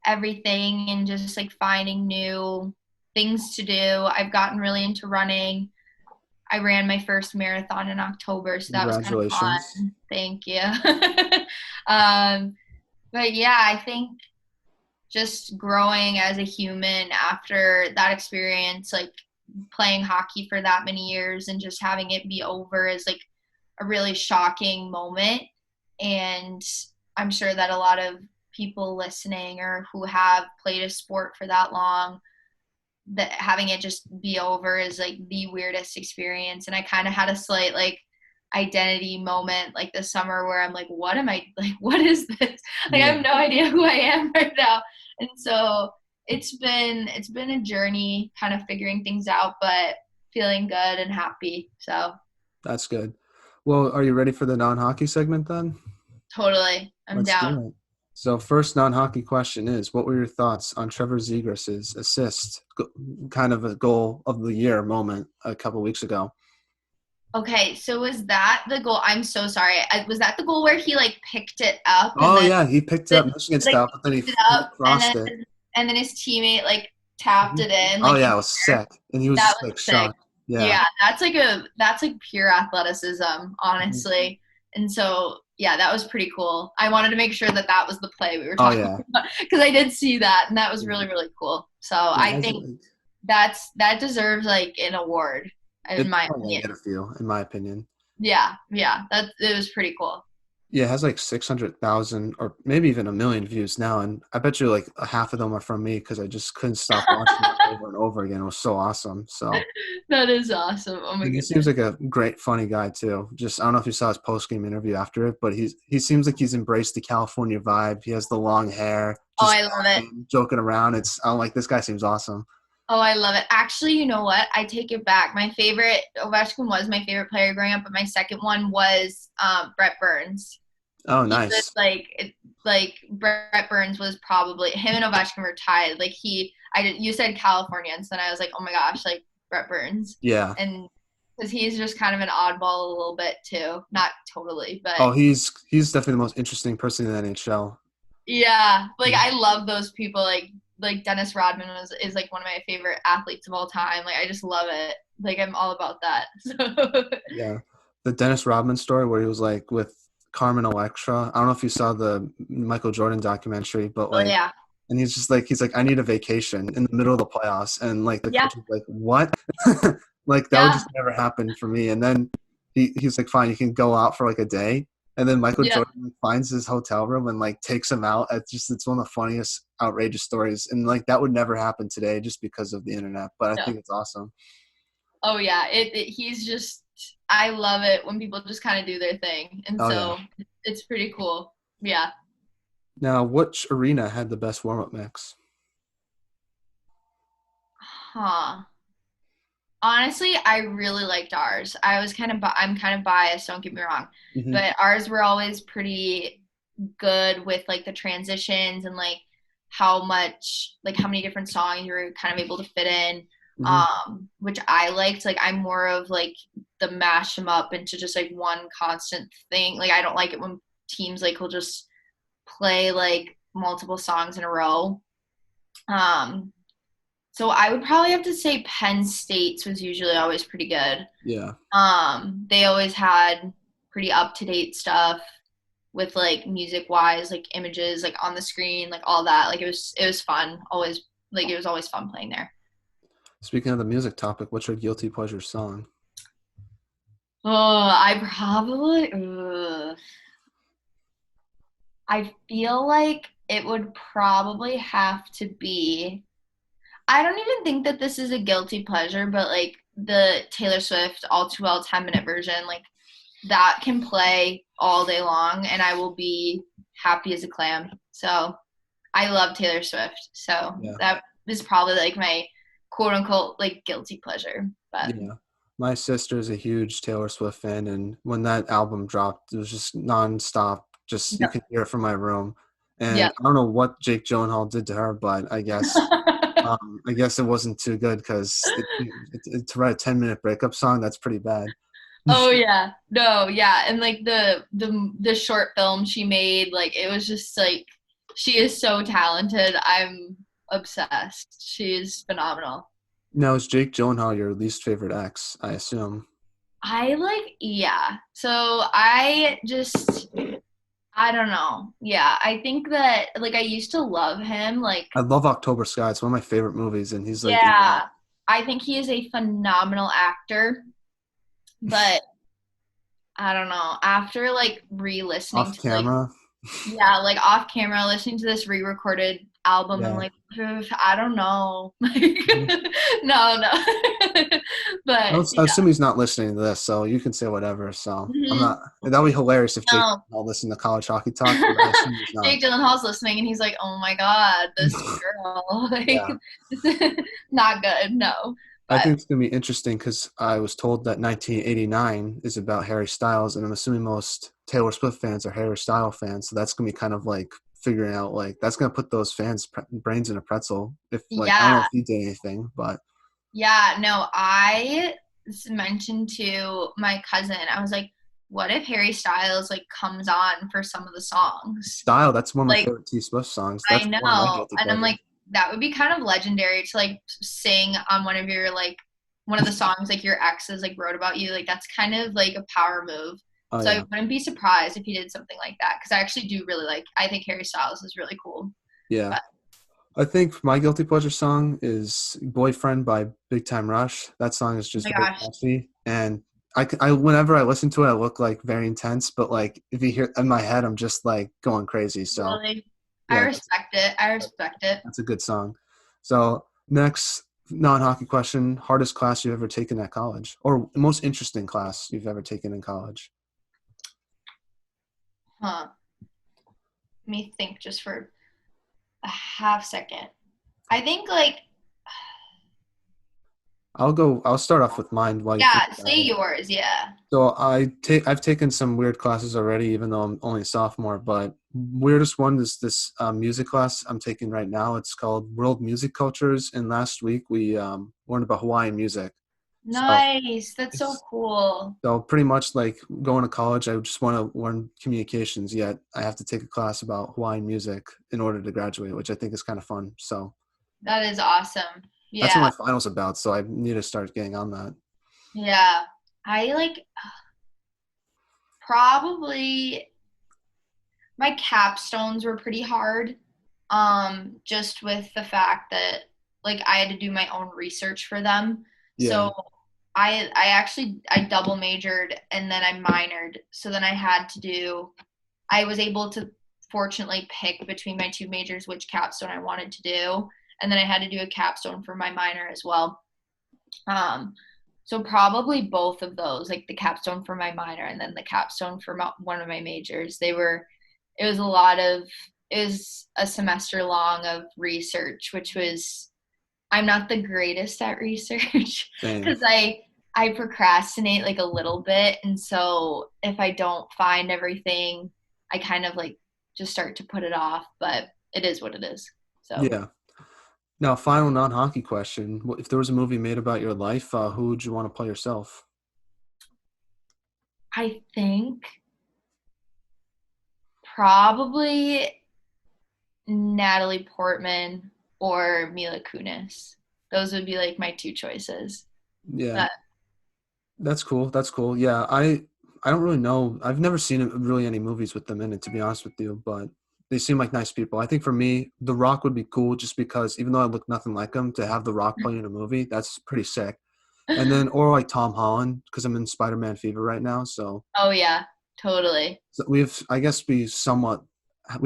everything and just like finding new things to do. I've gotten really into running. I ran my first marathon in October, so that was kind of Congratulations. fun. Thank you. um, but yeah, I think just growing as a human after that experience, like playing hockey for that many years and just having it be over is like a really shocking moment. And I'm sure that a lot of people listening or who have played a sport for that long, that having it just be over is like the weirdest experience. And I kind of had a slight like identity moment like this summer where I'm like, what am I like, what is this? Like I Yeah, have no idea who I am right now. And so it's been a journey kind of figuring things out, but feeling good and happy. So that's good. Well, are you ready for the non-hockey segment then? totally. I'm Let's down. do it. So, first non-hockey question is: what were your thoughts on Trevor Zegras' assist, kind of a goal of the year moment a couple weeks ago? Okay, so was that the goal? I'm so sorry. Was that the goal where he like picked it up and Oh then yeah, he picked up Michigan like stuff, but then picked it he up and crossed it. then his teammate like tapped Mhm. it in Oh like yeah, in it was sick, and he was that just was like sick. shocked. Yeah. Yeah, that's like pure athleticism, Mhm. honestly. And so yeah, that was pretty cool. I wanted to make sure that that was the play we were Oh talking yeah. about because I did see that and that was Yeah. really really cool. So Yeah, I think that deserves like an award in it's my probably gonna opinion. get a few, in my opinion. Yeah, yeah, that it was pretty cool. Yeah, it has like 600,000 or maybe even a million views now, and I bet you like a half of them are from me because I just couldn't stop watching it over and over again. It was so awesome. So, That is awesome. Oh my and he goodness. seems like a great, funny guy too. Just I don't know if you saw his post game interview after it, but he seems like he's embraced the California vibe. He has the long hair, Oh, just I love it. laughing, joking around. I'm like, this guy seems awesome. Oh, I love it. Actually, you know what? I take it back. My favorite Ovechkin was my favorite player growing up, but my second one was Brett Burns. Oh, He was nice. like Brett Burns was probably him and Ovechkin were tied. Like you said Californians, then I was like, oh my gosh, like Brett Burns, Yeah. and because he's just kind of an oddball a little bit too, not totally, but Oh, he's definitely the most interesting person in the NHL. yeah, like Mhm. I love those people. Like Dennis Rodman is like one of my favorite athletes of all time. Like I just love it. Like I'm all about that. So Yeah. The Dennis Rodman story where he was like with Carmen Electra. I don't know if you saw the Michael Jordan documentary, but oh like yeah. and he's like, I need a vacation in the middle of the playoffs, and like the Yeah. coach is like, what? Like that would Yeah. just never happen for me. And then he's like, fine, you can go out for like a day. And then Michael Yeah. Jordan finds his hotel room and like takes him out. It's one of the funniest, outrageous stories, and like that would never happen today just because of the internet. But I No. think it's awesome. Oh yeah. He's just, I love it when people just kind of do their thing. And Oh yeah. so it's pretty cool. Yeah. Now, which arena had the best warm up mix? Huh. Honestly, I really liked ours. I'm kind of biased, don't get me wrong, Hmm. but ours were always pretty good with like the transitions and like how many different songs you were kind of able to fit in, Hmm. which I liked. Like I'm more of like the mash them up into just like one constant thing. Like I don't like it when teams like will just play like multiple songs in a row. Um, so I would probably have to say Penn State's was usually always pretty good. Yeah. They always had pretty up to date stuff with like music wise, like images like on the screen, like all that. Like it was fun. Always like it was always fun playing there. Speaking of the music topic, what's your guilty pleasure song? Oh, I probably I feel like it would probably have to be, I don't even think that this is a guilty pleasure, but like the Taylor Swift All Too Well 10-minute version, like that can play all day long and I will be happy as a clam. So I love Taylor Swift. So Yeah. that is probably like my quote unquote like guilty pleasure. But Yeah. My sister's a huge Taylor Swift fan, and when that album dropped, it was just nonstop. Just you yep. could hear it from my room. And Yep. I don't know what Jake Gyllenhaal did to her, but I guess it wasn't too good because to write a 10-minute breakup song, that's pretty bad. Oh yeah. No, yeah. And like the short film she made, like it was just like she is so talented. I'm obsessed. She is phenomenal. Now, is Jake Gyllenhaal your least favorite ex? I assume. I like, yeah. So I don't know. Yeah, I think that like I used to love him. Like, I love October Sky. It's one of my favorite movies, and he's like in that. yeah, I think he is a phenomenal actor. But I don't know. After like re-listening Off to like, camera. yeah, like off camera, listening to this re-recorded album, I'm Yeah. like, I don't know. Mhm. No, no. But I yeah. assume he's not listening to this, so you can say whatever. So I'm Mhm. not. That'd be hilarious if Jake No. all listened to college hockey talk, but I assume he's not. Jake Gyllenhaal's listening and he's like, "Oh my God, this girl, like, Yeah, not good." No, I but think it's gonna be interesting because I was told that 1989 is about Harry Styles, and I'm assuming most Taylor Swift fans are Harry Styles fans. So that's gonna be kind of like figuring out like that's gonna put those fans' brains in a pretzel. If like I don't know yeah, if he did anything, but yeah. No, I mentioned to my cousin, I was like, "What if Harry Styles like comes on for some of the songs?" Style, that's one of my Like, favorite T Swift songs. I That's one of my know, guilty and I'm pleasures. like, that would be kind of legendary to like sing on one of your like one of the songs like your exes like wrote about you. Like that's kind of like a power move. Oh So I yeah, wouldn't be surprised if he did something like that because I actually do really like. I think Harry Styles is really cool. yeah. But I think my guilty pleasure song is "Boyfriend" by Big Time Rush. That song is oh just my very gosh, catchy, and whenever I listen to it, I look like very intense. But like if you hear in my head, I'm just like going crazy. So really, I yeah, respect it. I that- respect it. that's a good song. So next non-hockey question: hardest class you've ever taken at college, or most interesting class you've ever taken in college? Huh? Let me think just for a half second. I think like I'll start off with mine while you think yeah, about say it. yours. Yeah. So I've taken some weird classes already, even though I'm only a sophomore. But weirdest one is this music class I'm taking right now. It's called World Music Cultures, and last week we learned about Hawaiian music. So Nice. That's so it's cool. pretty much like going to college. I just want to learn communications, yet I have to take a class about Hawaiian music in order to graduate, which I think is kind of fun. So That is awesome. that's what Yeah. my finals about. So I need to start getting on that. Yeah. I like probably my capstones were pretty hard. just with the fact that like I had to do my own research for them. Yeah. So I double majored and then I minored. So then I was able to fortunately pick between my two majors which capstone I wanted to do. And then I had to do a capstone for my minor as well. Um, so probably both of those, like the capstone for my minor and then the capstone for one of my majors. It was a lot of, it was a semester long of research, which was, I'm not the greatest at research Same. because I procrastinate like a little bit. And so if I don't find everything, I kind of like just start to put it off, but it is what it is. So Yeah. Now, final non-hockey question. If there was a movie made about your life, who would you want to play yourself? I think probably Natalie Portman or Mila Kunis. Those would be like my two choices. Yeah. But That's cool. That's cool. Yeah, I don't really know. I've never seen really any movies with them in it, to be honest with you. But they seem like nice people. I think for me, The Rock would be cool, just because even though I look nothing like him, to have The Rock play in a movie, that's pretty sick. And then or like Tom Holland, because I'm in Spider-Man fever right now. oh yeah, totally. So we have, I guess, we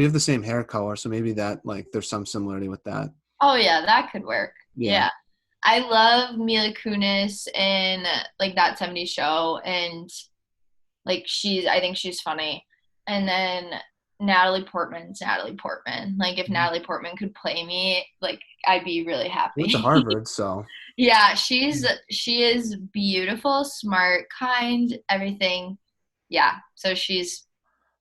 have the same hair color, so maybe that like there's some similarity with that. Oh yeah, that could work. Yeah. Yeah. I love Mila Kunis in like that 70s show and like I think she's funny. And then Natalie Portman's Natalie Portman. Like if Mhm. Natalie Portman could play me, like I'd be really Went to happy. Harvard, so Yeah, she is beautiful, smart, kind, everything. Yeah, so she's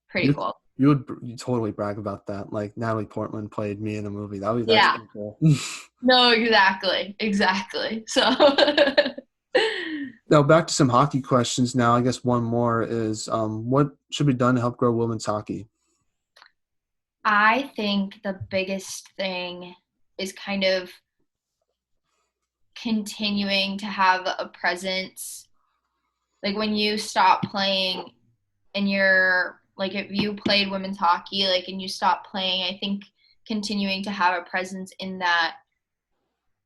pretty you cool. you totally brag about that. Like Natalie Portman played me in a movie. That's Yeah. pretty cool. No, exactly. Exactly. So Now back to some hockey questions. Now I guess one more is what should be done to help grow women's hockey? I think the biggest thing is kind of continuing to have a presence. Like when you stop playing and you're like if you played women's hockey like and you stop playing, I think continuing to have a presence in that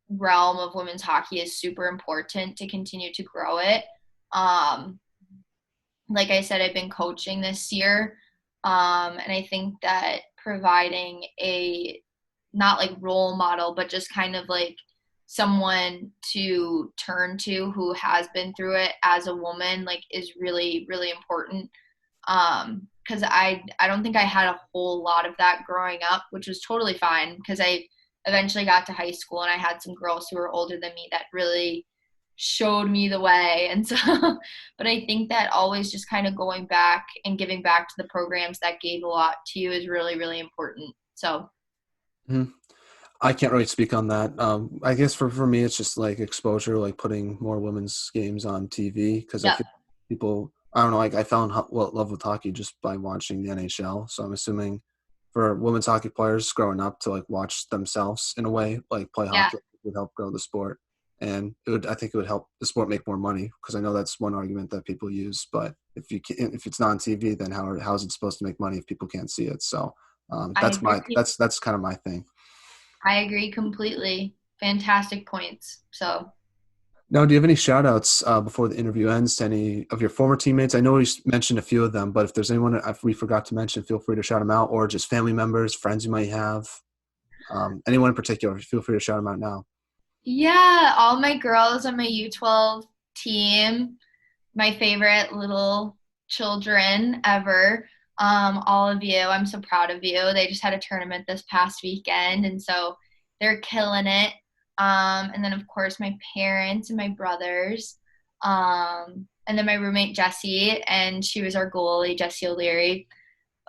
realm of women's hockey is super important to continue to grow it. Um, like I said, I've been coaching this year. And I think that providing a not like role model, but just kind of like someone to turn to who has been through it as a woman, like is really, really important. Because I don't think I had a whole lot of that growing up, which was totally fine because I eventually got to high school and I had some girls who were older than me that really showed me the way. And so, but I think that always just kind of going back and giving back to the programs that gave a lot to you is really, really important. So, Mhm. I can't really speak on that. I guess for me, it's just like exposure, like putting more women's games on TV because I yeah, feel people. I don't know. Like I fell in love with hockey just by watching the NHL. So I'm assuming for women's hockey players growing up to like watch themselves in a way, like play yeah, hockey would help grow the sport, and I think it would help the sport make more money because I know that's one argument that people use. But if it's not on TV, then how is it supposed to make money if people can't see it? So I agree. that's kind of my thing. I agree completely. Fantastic points. So, Now, do you have any shout outs before the interview ends to any of your former teammates? I know we mentioned a few of them, but if there's anyone if we forgot to mention, feel free to shout them out, or just family members, friends you might have. Anyone in particular, feel free to shout them out now. yeah, all my girls on my U12 team, my favorite little children ever. All of you, I'm so proud of you. They just had a tournament this past weekend, and so they're killing it. And then, of course, my parents and my brothers. And then my roommate, Jessie, and she was our goalie, Jessie O'Leary,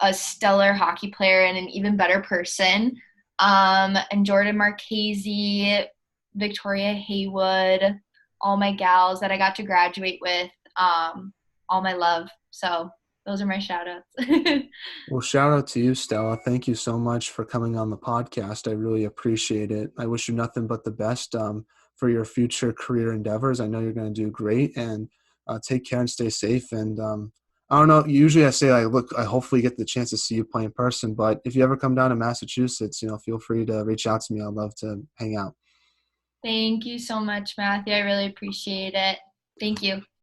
a stellar hockey player and an even better person. And Jordan Marchese, Victoria Haywood, all my gals that I got to graduate with, all my love. So those are my shout outs. Well, shout out to you, Stella. Thank you so much for coming on the podcast. I really appreciate it. I wish you nothing but the best for your future career endeavors. I know you're going to do great and take care and stay safe. And I don't know. Usually I say, like, look, I hopefully get the chance to see you play in person. But if you ever come down to Massachusetts, feel free to reach out to me. I'd love to hang out. Thank you so much, Matthew. I really appreciate it. Thank you.